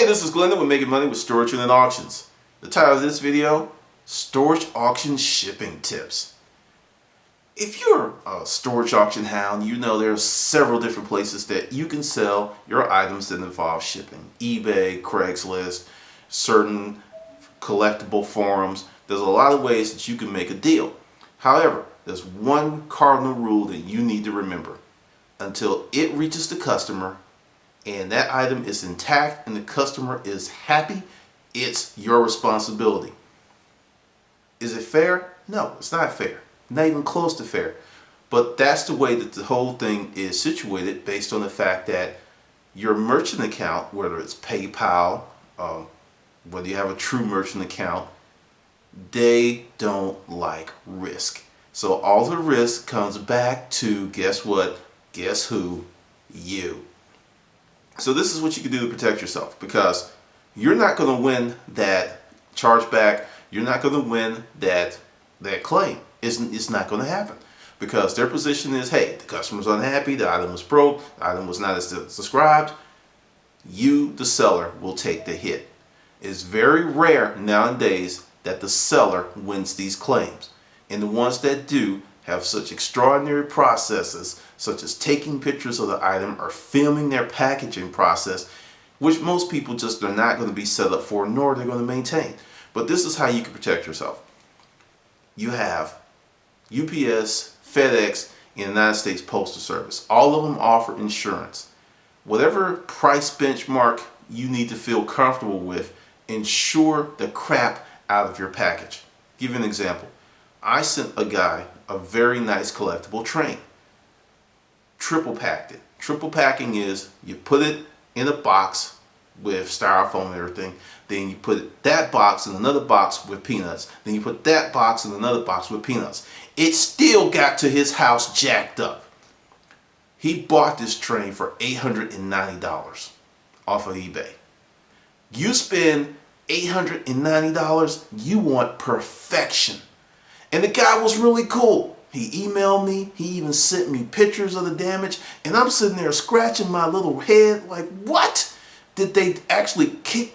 This is Glenda with Making Money with Storage and Auctions. The title of this video, Storage Auction Shipping Tips. If you're a storage auction hound, you know there are several different places that you can sell your items that involve shipping. eBay, Craigslist, certain collectible forums. There's a lot of ways that you can make a deal. However, there's one cardinal rule that you need to remember. Until it reaches the customer and that item is intact and the customer is happy, it's your responsibility. Is it fair? No, it's not fair. Not even close to fair. But that's the way that the whole thing is situated, based on the fact that your merchant account, whether it's PayPal, whether you have a true merchant account, they don't like risk. So all the risk comes back to, guess what? Guess who? You. So this is what you can do to protect yourself, because you're not going to win that chargeback. You're not going to win that claim. It's not going to happen, because their position is, hey, the customer's unhappy, the item was broke, the item was not as described. You, the seller, will take the hit. It's very rare nowadays that the seller wins these claims, and the ones that do have such extraordinary processes, such as taking pictures of the item or filming their packaging process, which most people just are not going to be set up for, nor are they going to maintain. But this is how you can protect yourself. You have UPS, FedEx, and the United States Postal Service. All of them offer insurance. Whatever price benchmark you need to feel comfortable with, insure the crap out of your package. Give you an example. I sent a guy a very nice collectible train. Triple packed it. Triple packing is you put it in a box with styrofoam and everything. Then you put that box in another box with peanuts. Then you put that box in another box with peanuts. It still got to his house jacked up. He bought this train for $890 off of eBay. You spend $890, you want perfection. And the guy was really cool. He emailed me. He even sent me pictures of the damage. And I'm sitting there scratching my little head like, what? Did they actually did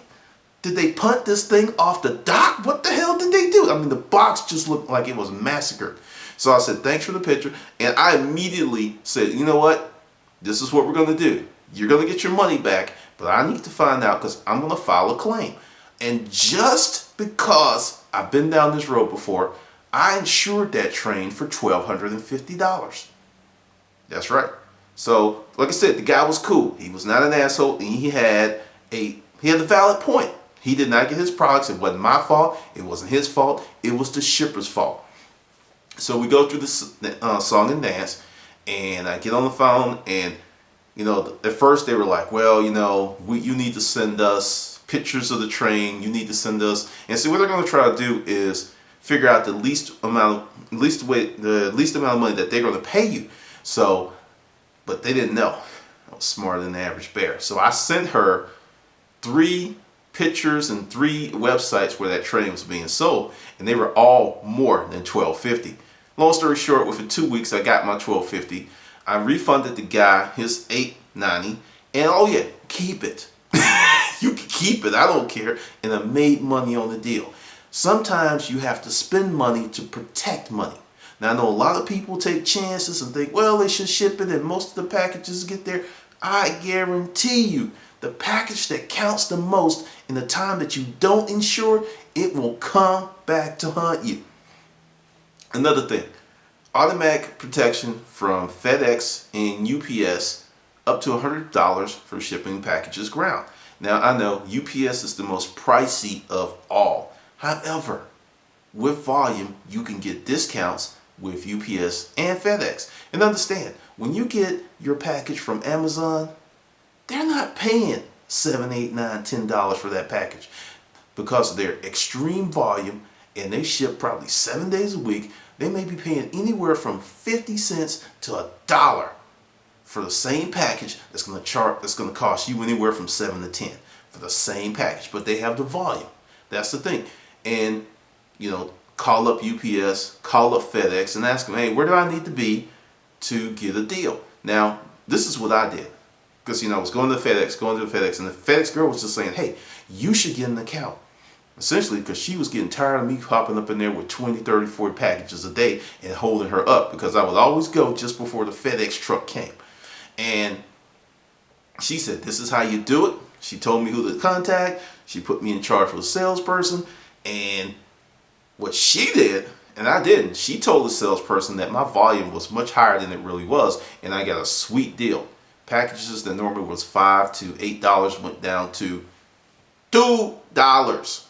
they punt this thing off the dock? What the hell did they do? I mean, the box just looked like it was massacred. So I said, thanks for the picture. And I immediately said, you know what? This is what we're going to do. You're going to get your money back, but I need to find out, because I'm going to file a claim. And just because I've been down this road before, I insured that train for $1,250. That's right. So, like I said, the guy was cool. He was not an asshole, and he had the valid point. He did not get his products. It wasn't my fault. It wasn't his fault. It was the shipper's fault. So we go through this song and dance, and I get on the phone, and at first they were like, well, you need to send us pictures of the train. You need to send us, and see what they're going to try to do is figure out the least amount of money that they're going to pay you. So, but they didn't know. I was smarter than the average bear. So I sent her 3 pictures and 3 websites where that train was being sold, and they were all more than $1,250. Long story short, within 2 weeks, I got my $1,250. I refunded the guy his $890, and oh yeah, keep it. You can keep it. I don't care. And I made money on the deal. Sometimes you have to spend money to protect money. Now, I know a lot of people take chances and think, well, they should ship it and most of the packages get there. I guarantee you, the package that counts the most in the time that you don't insure, it will come back to haunt you. Another thing, automatic protection from FedEx and UPS up to $100 for shipping packages ground. Now, I know UPS is the most pricey of all. However, with volume, you can get discounts with UPS and FedEx. And understand, when you get your package from Amazon, they're not paying $7, $8, $9, $10 for that package, because of their extreme volume, and they ship probably 7 days a week. They may be paying anywhere from 50 cents to $1 for the same package that's going to cost you anywhere from 7 to 10 for the same package, but they have the volume. That's the thing. And call up UPS, call up FedEx, and ask them, hey, where do I need to be to get a deal? Now, this is what I did. because I was going to FedEx, and the FedEx girl was just saying, hey, you should get an account. Essentially, because she was getting tired of me hopping up in there with 20, 30, 40 packages a day and holding her up, because I would always go just before the FedEx truck came. And she said, this is how you do it. She told me who to contact. She put me in charge of a salesperson. And what she did, and I didn't, she told the salesperson that my volume was much higher than it really was, and I got a sweet deal. Packages that normally was $5 to $8 went down to $2.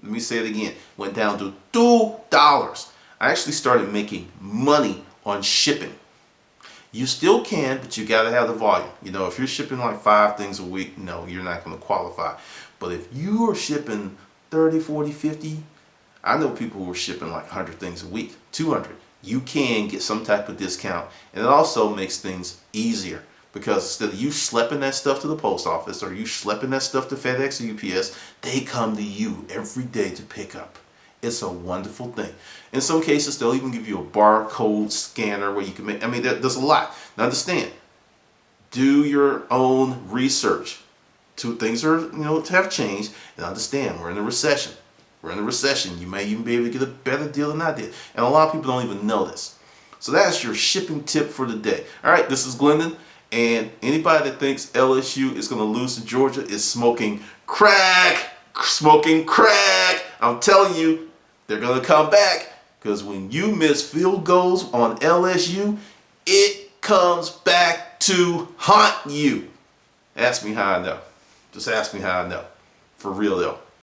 Let me say it again. Went down to $2. I actually started making money on shipping. You still can, but you got to have the volume. If you're shipping like 5 things a week, no, you're not going to qualify. But if you are shipping 30, 40, 50, I know people who are shipping like 100 things a week, 200. You can get some type of discount, and it also makes things easier. Because instead of you schlepping that stuff to the post office, or you schlepping that stuff to FedEx or UPS, they come to you every day to pick up. It's a wonderful thing. In some cases, they'll even give you a barcode scanner where you can make, there's a lot. Now understand, do your own research. Things are, have changed, and understand, we're in a recession. We're in a recession. You may even be able to get a better deal than I did. And a lot of people don't even know this. So that's your shipping tip for the day. All right, this is Glendon. And anybody that thinks LSU is going to lose to Georgia is smoking crack. Smoking crack. I'm telling you, they're going to come back. Because when you miss field goals on LSU, it comes back to haunt you. Ask me how I know. Just ask me how I know. For real though.